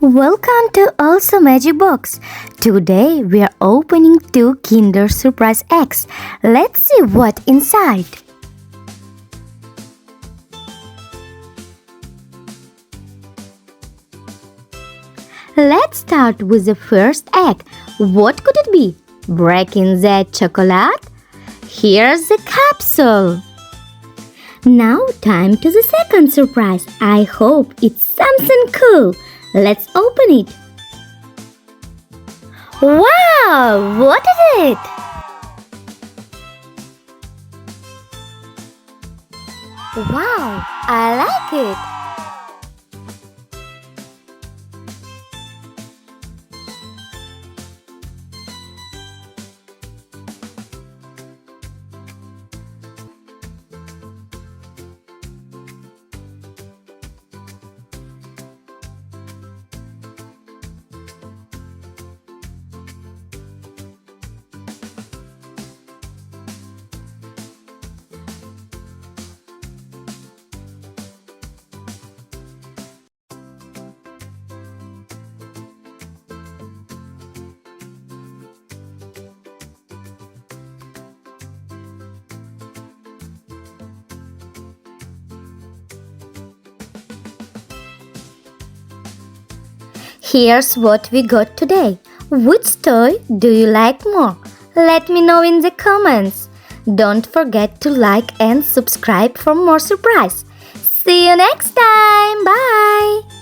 Welcome to Also Magic Box. Today we are opening two Kinder Surprise eggs. Let's see what inside. Let's start with the first egg. What could it be? Breaking the chocolate? Here's the capsule. Now time to the second surprise. I hope it's something cool. Let's open it. Wow! What is it? Wow! I like it. Here's what we got today. Which toy do you like more? Let me know in the comments. Don't forget to like and subscribe for more surprise. See you next time. Bye.